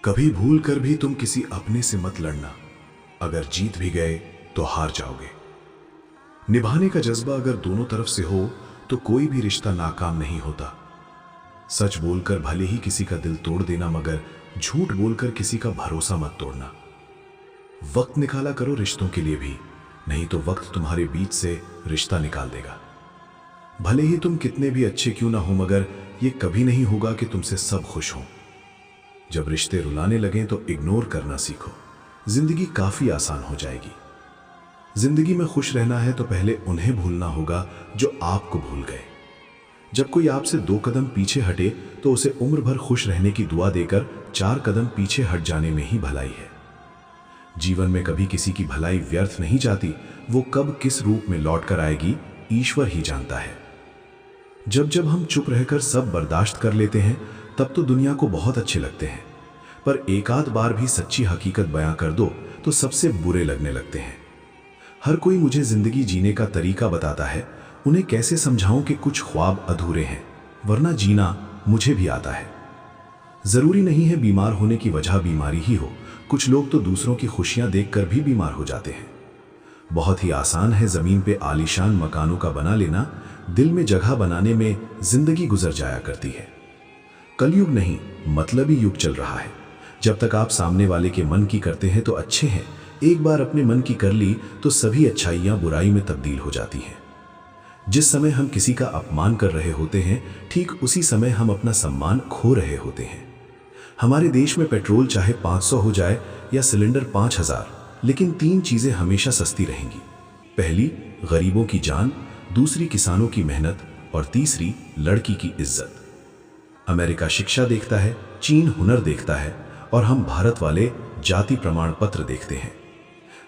कभी भूल कर भी तुम किसी अपने से मत लड़ना। अगर जीत भी गए तो हार जाओगे। निभाने का जज्बा अगर दोनों तरफ से हो तो कोई भी रिश्ता नाकाम नहीं होता। सच बोलकर भले ही किसी का दिल तोड़ देना, मगर झूठ बोलकर किसी का भरोसा मत तोड़ना। वक्त निकाला करो रिश्तों के लिए भी, नहीं तो वक्त तुम्हारे बीच से रिश्ता निकाल देगा। भले ही तुम कितने भी अच्छे क्यों ना हो, मगर यह कभी नहीं होगा कि तुमसे सब खुश हों। जब रिश्ते रुलाने लगें तो इग्नोर करना सीखो, जिंदगी काफी आसान हो जाएगी। जिंदगी में खुश रहना है तो पहले उन्हें भूलना होगा जो आपको भूल गए। जब कोई आपसे 2 कदम पीछे हटे तो उसे उम्र भर खुश रहने की दुआ देकर 4 कदम पीछे हट जाने में ही भलाई है। जीवन में कभी किसी की भलाई व्यर्थ नहीं जाती, वो कब किस रूप में लौट कर आएगी ईश्वर ही जानता है। जब जब हम चुप रहकर सब बर्दाश्त कर लेते हैं तब तो दुनिया को बहुत अच्छे लगते हैं, पर एक आध बार भी सच्ची हकीकत बयां कर दो तो सबसे बुरे लगने लगते हैं। हर कोई मुझे जिंदगी जीने का तरीका बताता है, उन्हें कैसे समझाऊं कि कुछ ख्वाब अधूरे हैं, वरना जीना मुझे भी आता है। जरूरी नहीं है बीमार होने की वजह बीमारी ही हो, कुछ लोग तो दूसरों की खुशियां देखकर भी बीमार हो जाते हैं। बहुत ही आसान है जमीन पे आलीशान मकानों का बना लेना, दिल में जगह बनाने में जिंदगी गुजर जाया करती है। कलयुग नहीं, मतलबी युग चल रहा है। जब तक आप सामने वाले के मन की करते हैं तो अच्छे हैं, एक बार अपने मन की कर ली तो सभी अच्छाइयां बुराई में तब्दील हो जाती हैं। जिस समय हम किसी का अपमान कर रहे होते हैं, ठीक उसी समय हम अपना सम्मान खो रहे होते हैं। हमारे देश में पेट्रोल चाहे 500 हो जाए या सिलेंडर 5000, लेकिन 3 चीजें हमेशा सस्ती रहेंगी। पहली गरीबों की जान, दूसरी किसानों की मेहनत और तीसरी लड़की की इज्जत। अमेरिका शिक्षा देखता है, चीन हुनर देखता है और हम भारत वाले जाति प्रमाण पत्र देखते हैं।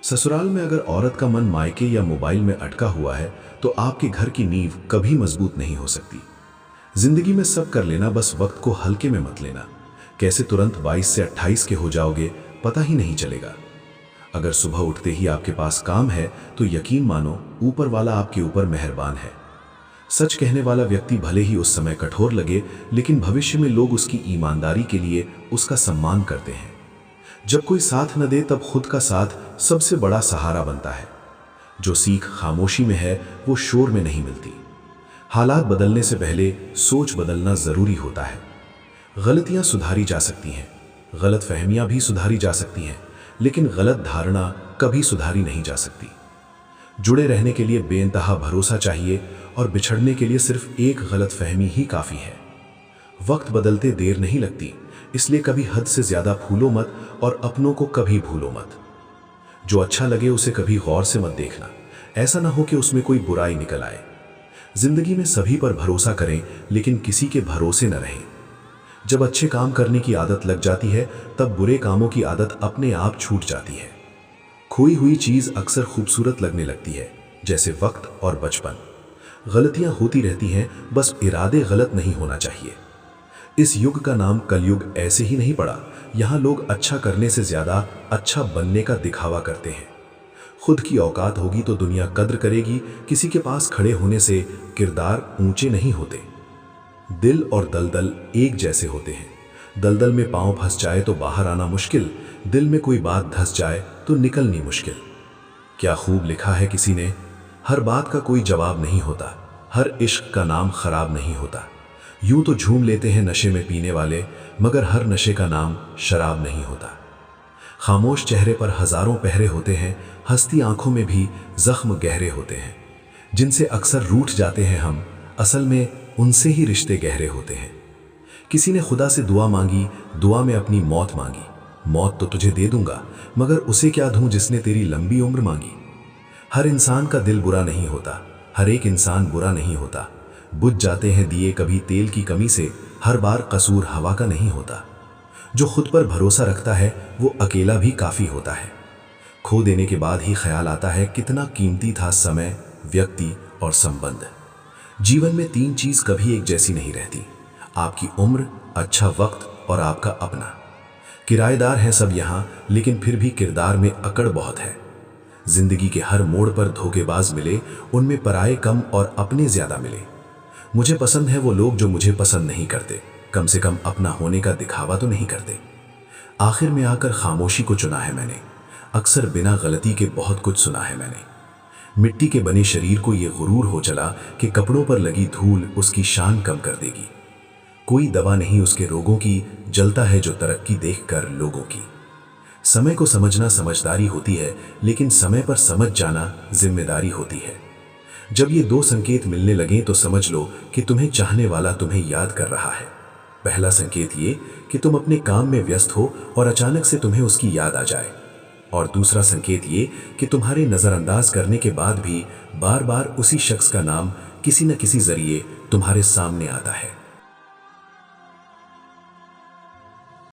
ससुराल में अगर औरत का मन मायके या मोबाइल में अटका हुआ है तो आपके घर की नींव कभी मजबूत नहीं हो सकती। जिंदगी में सब कर लेना, बस वक्त को हल्के में मत लेना। कैसे तुरंत 22 से 28 के हो जाओगे पता ही नहीं चलेगा। अगर सुबह उठते ही आपके पास काम है तो यकीन मानो ऊपर वाला आपके ऊपर मेहरबान है। सच कहने वाला व्यक्ति भले ही उस समय कठोर लगे, लेकिन भविष्य में लोग उसकी ईमानदारी के लिए उसका सम्मान करते हैं। जब कोई साथ न दे तब खुद का साथ सबसे बड़ा सहारा बनता है। जो सीख खामोशी में है वो शोर में नहीं मिलती। हालात बदलने से पहले सोच बदलना जरूरी होता है। गलतियां सुधारी जा सकती हैं, गलत फहमियां भी सुधारी जा सकती हैं, लेकिन गलत धारणा कभी सुधारी नहीं जा सकती। जुड़े रहने के लिए बेइंतहा भरोसा चाहिए और बिछड़ने के लिए सिर्फ एक गलत फहमी ही काफी है। वक्त बदलते देर नहीं लगती, इसलिए कभी हद से ज्यादा फूलो मत और अपनों को कभी भूलो मत। जो अच्छा लगे उसे कभी गौर से मत देखना, ऐसा ना हो कि उसमें कोई बुराई निकल आए। जिंदगी में सभी पर भरोसा करें, लेकिन किसी के भरोसे न रहें। जब अच्छे काम करने की आदत लग जाती है तब बुरे कामों की आदत अपने आप छूट जाती है। खोई हुई चीज अक्सर खूबसूरत लगने लगती है, जैसे वक्त और बचपन। गलतियां होती रहती हैं, बस इरादे गलत नहीं होना चाहिए। इस युग का नाम कलयुग ऐसे ही नहीं पड़ा। यहाँ लोग अच्छा करने से ज्यादा अच्छा बनने का दिखावा करते हैं। खुद की औकात होगी तो दुनिया कद्र करेगी। किसी के पास खड़े होने से किरदार ऊंचे नहीं होते। दिल और दलदल एक जैसे होते हैं। दलदल में पांव फंस जाए तो बाहर आना मुश्किल, दिल में कोई बात धंस जाए तो निकलनी मुश्किल। क्या खूब लिखा है किसी ने, हर बात का कोई जवाब नहीं होता, हर इश्क का नाम खराब नहीं होता। यूं तो झूम लेते हैं नशे में पीने वाले, मगर हर नशे का नाम शराब नहीं होता। खामोश चेहरे पर हजारों पहरे होते हैं, हंसती आंखों में भी जख्म गहरे होते हैं। जिनसे अक्सर रूठ जाते हैं हम, असल में उनसे ही रिश्ते गहरे होते हैं। किसी ने खुदा से दुआ मांगी, दुआ में अपनी मौत मांगी। मौत तो तुझे दे दूंगा, मगर उसे क्या दूं जिसने तेरी लंबी उम्र मांगी। हर इंसान का दिल बुरा नहीं होता, हर एक इंसान बुरा नहीं होता। बुझ जाते हैं दिए कभी तेल की कमी से, हर बार कसूर हवा का नहीं होता। जो खुद पर भरोसा रखता है वो अकेला भी काफी होता है। खो देने के बाद ही ख्याल आता है कितना कीमती था समय, व्यक्ति और संबंध। जीवन में 3 चीज कभी एक जैसी नहीं रहती, आपकी उम्र, अच्छा वक्त और आपका अपना। किराएदार हैं सब यहाँ, लेकिन फिर भी किरदार में अकड़ बहुत है। जिंदगी के हर मोड़ पर धोखेबाज मिले, उनमें पराये कम और अपने ज्यादा मिले। मुझे पसंद है वो लोग जो मुझे पसंद नहीं करते, कम से कम अपना होने का दिखावा तो नहीं करते। आखिर में आकर खामोशी को चुना है मैंने। अक्सर बिना गलती के बहुत कुछ सुना है मैंने। मिट्टी के बने शरीर को ये गुरूर हो चला कि कपड़ों पर लगी धूल उसकी शान कम कर देगी। कोई दवा नहीं उसके रोगों की, जलता है जो तरक्की देखकर लोगों की। समय को समझना समझदारी होती है, लेकिन समय पर समझ जाना जिम्मेदारी होती है। जब ये दो संकेत मिलने लगें तो समझ लो कि तुम्हें चाहने वाला तुम्हें याद कर रहा है। पहला संकेत ये कि तुम अपने काम में व्यस्त हो और अचानक से तुम्हें उसकी याद आ जाए, और दूसरा संकेत ये कि तुम्हारे नज़रअंदाज करने के बाद भी बार बार उसी शख्स का नाम किसी न किसी जरिए तुम्हारे सामने आता है।